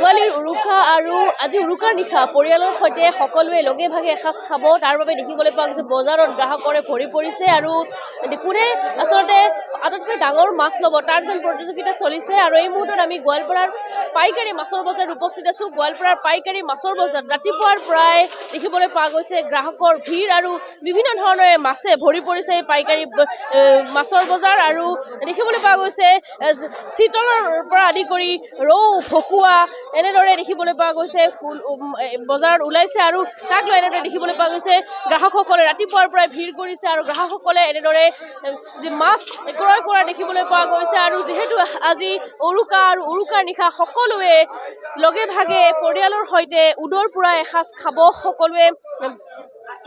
ভোগালীৰ উৰুকা আৰু আজি উৰুকাৰ নিশা পৰিয়ালৰ সৈতে সকলোৱে লগে ভাগে এসাঁজ খাব তাৰ বাবে দেখিবলৈ পোৱা গৈছে বজাৰত গ্ৰাহকৰে ভৰি পৰিছে আৰু কোনে আচলতে আটাইতকৈ ডাঙৰ মাছ ল'ব তাৰ যেন প্ৰতিযোগিতা চলিছে আৰু এই মুহূৰ্তত আমি গোৱালপাৰাৰ পাইকাৰী মাছৰ বজাৰত উপস্থিত আছো। গোৱালপাৰাৰ পাইকাৰী মাছৰ বজাৰত ৰাতিপুৱাৰ প্ৰায় দেখিবলৈ পোৱা গৈছে গ্ৰাহকৰ ভিৰ আৰু বিভিন্ন ধৰণেৰে মাছে ভৰি পৰিছে এই পাইকাৰী মাছৰ বজাৰ আৰু দেখিবলৈ পোৱা গৈছে চিতলৰ পৰা আদি কৰি ৰৌ ভকুৱা এনেদৰে দেখিবলৈ পোৱা গৈছে বজাৰত ওলাইছে আৰু তাক লৈ এনেদৰে দেখিবলৈ পোৱা গৈছে গ্ৰাহকসকলে ৰাতিপুৱাৰ পৰাই ভিৰ কৰিছে আৰু গ্ৰাহকসকলে এনেদৰে মাছ ক্ৰয় কৰা দেখিবলৈ পোৱা গৈছে আৰু যিহেতু আজি উৰুকা আৰু উৰুকাৰ নিশা সকলোৱে লগে ভাগে পৰিয়ালৰ সৈতে উদৰ পুৰা এসাঁজ খাব সকলোৱে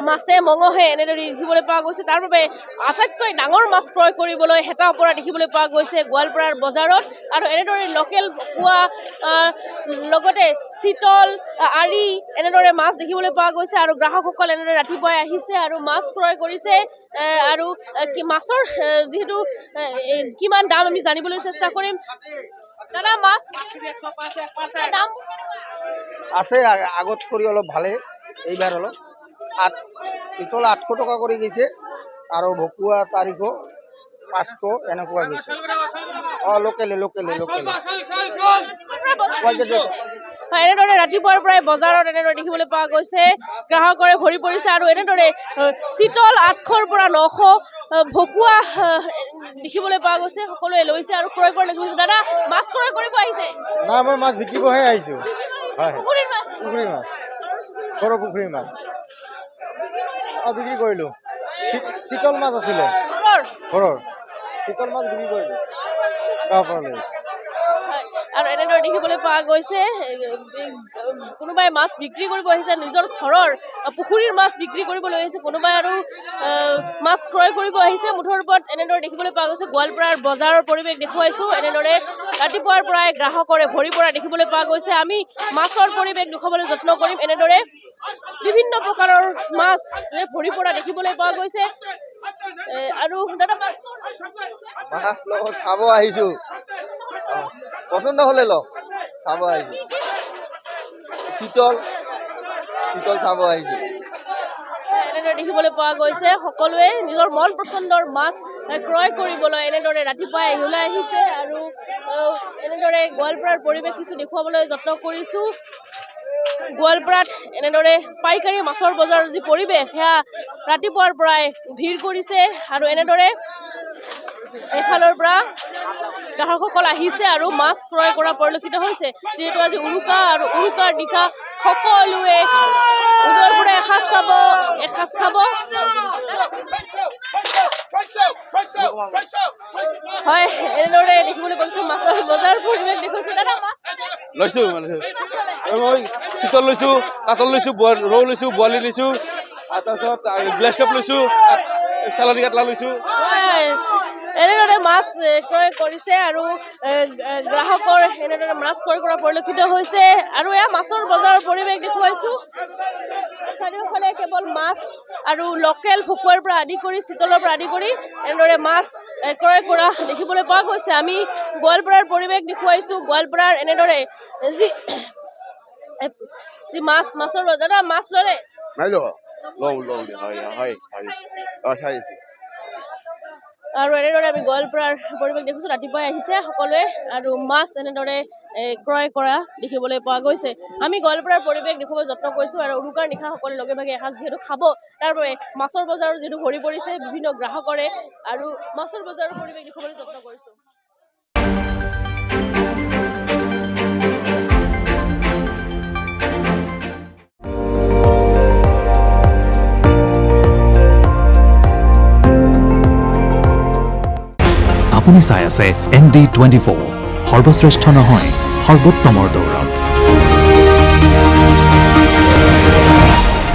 মাছে মঙহে এনেদৰে দেখিবলৈ পোৱা গৈছে তাৰ বাবে আটাইতকৈ ডাঙৰ মাছ ক্ৰয় কৰিবলৈ হেতা পৰা দেখিবলৈ পোৱা গৈছে গোৱালপাৰাৰ বজাৰত আৰু এনেদৰে লোকেল ভকুৱা লগতে চিতল আৰি এনেদৰে মাছ দেখিবলৈ পোৱা গৈছে আৰু গ্ৰাহকসকল এনেদৰে ৰাতিপুৱাই আহিছে আৰু মাছ ক্ৰয় কৰিছে আৰু মাছৰ যিহেতু কিমান দাম আমি জানিবলৈ চেষ্টা কৰিম। দাদা মাছ দাম আছে আগত কৰি অলপ ভালে এইবাৰ অলপ চিতল 800 টকা কৰি গৈছে আৰু ভকুৱা 400 500 এনেকুৱা গৈছে। লোকেলে এনেদৰে ৰাতিপুৱাৰ পৰাই বজাৰত এনেদৰে দেখিবলৈ পোৱা গৈছে গ্ৰাহকৰে ভৰি পৰিছে আৰু এনেদৰে চিতল 800ৰ পৰা 900 ভকুৱা দেখিবলৈ পোৱা গৈছে সকলোৱে লৈছে আৰু ক্ৰয় কৰা দেখিছে। দাদা মাছ ক্ৰয় কৰিব আহিছে? না মই মাছ বিকিবহে আহিছো। হয় পুখুৰীৰ মাছ সৰু পুখুৰীৰ মাছ বিক্ৰী কৰিলো। চিতল মাছ আছিলে ঘৰৰ চিতল মাছ বিক্ৰী কৰিলো গাঁৱৰ পৰা লৈ আৰু এনেদৰে দেখিবলৈ পোৱা গৈছে কোনোবাই মাছ বিক্ৰী কৰিব আহিছে নিজৰ ঘৰৰ পুখুৰীৰ মাছ বিক্ৰী কৰিবলৈ আহিছে কোনোবাই আৰু মাছ ক্ৰয় কৰিব আহিছে। মুঠৰ ওপৰত এনেদৰে দেখিবলৈ পোৱা গৈছে গোৱালপাৰাৰ বজাৰৰ পৰিৱেশ দেখুৱাইছো। এনেদৰে ৰাতিপুৱাৰ পৰাই গ্ৰাহকৰে ভৰি পৰা দেখিবলৈ পোৱা গৈছে। আমি মাছৰ পৰিৱেশ দেখুৱাবলৈ যত্ন কৰিম। এনেদৰে বিভিন্ন প্ৰকাৰৰ মাছ ভৰি পৰা দেখিবলৈ পোৱা গৈছে আৰু দাদা মাছ লগত চাব আহিছো পছন্দ হলে লওক চাব আহিছো চিতল চাব আহিছো। এনেদৰে দেখিবলৈ পোৱা গৈছে সকলোৱে নিজৰ মন পচন্দৰ মাছ ক্ৰয় কৰিবলৈ এনেদৰে ৰাতিপুৱাই ওলাই আহিছে আৰু এনেদৰে গোৱালপাৰাৰ পৰিৱেশ কিছু দেখুৱাবলৈ যত্ন কৰিছো। গোৱালপাৰাত এনেদৰে পাইকাৰী মাছৰ বজাৰৰ যি পৰিৱেশ সেয়া ৰাতিপুৱাৰ পৰাই ভিৰ কৰিছে আৰু এনেদৰে এফালৰ পৰা গ্ৰাহকসকল আহিছে আৰু মাছ ক্ৰয় কৰা পৰিলক্ষিত হৈছে। যিহেতু আজি উৰুকা আৰু উৰুকাৰ নিশা সকলোৱে উদৰ পৰা এসাঁজ খাব হয় এনেদৰে দেখিবলৈ পাইছো মাছৰ বজাৰ পৰিৱেশ দেখুৱাইছো। দাদা লৈছো চিতল লৈছো কাতল লৈছো ৰৌ লৈছো বৰালি লৈছো তাৰপিছত গ্লাছ কাপ লৈছো চালানী কাটলা লৈছো। এনেদৰে মাছ ক্ৰয় কৰিছে আৰু গ্ৰাহকৰ এনেদৰে মাছ ক্ৰয় কৰা পৰিলক্ষিত হৈছে আৰু এয়া মাছৰ বজাৰৰ পৰিৱেশ দেখুৱাইছো। চাৰিওফালে কেৱল মাছ আৰু লোকেল ভকুৱাৰ পৰা আদি কৰি চিতলৰ পৰা আদি কৰি এনেদৰে মাছ ক্ৰয় কৰা দেখিবলৈ পোৱা গৈছে। আমি গোৱালপাৰাৰ পৰিৱেশ দেখুৱাইছো। গোৱালপাৰাৰ এনেদৰে যি মাছৰ দাদা মাছ ললে আৰু এনেদৰে আমি গোৱালপাৰাৰ পৰিৱেশ দেখিছো। ৰাতিপুৱাই আহিছে সকলোৱে আৰু মাছ এনেদৰে ক্ৰয় কৰা দেখিবলৈ পোৱা গৈছে। আমি গোৱালপাৰাৰ পৰিৱেশ দেখুৱাবলৈ যত্ন কৰিছো আৰু উৰুকাৰ নিশা সকলোৱে লগে ভাগে এসাঁজ যিহেতু খাব তাৰ বাবে মাছৰ বজাৰৰ যিহেতু ভৰি পৰিছে বিভিন্ন গ্ৰাহকৰে আৰু মাছৰ বজাৰৰ পৰিৱেশ দেখুৱাবলৈ যত্ন কৰিছো। আপুনি চাই আছে ND24 সৰ্বশ্ৰেষ্ঠ নহয় সৰ্বোত্তমৰ দৌৰ।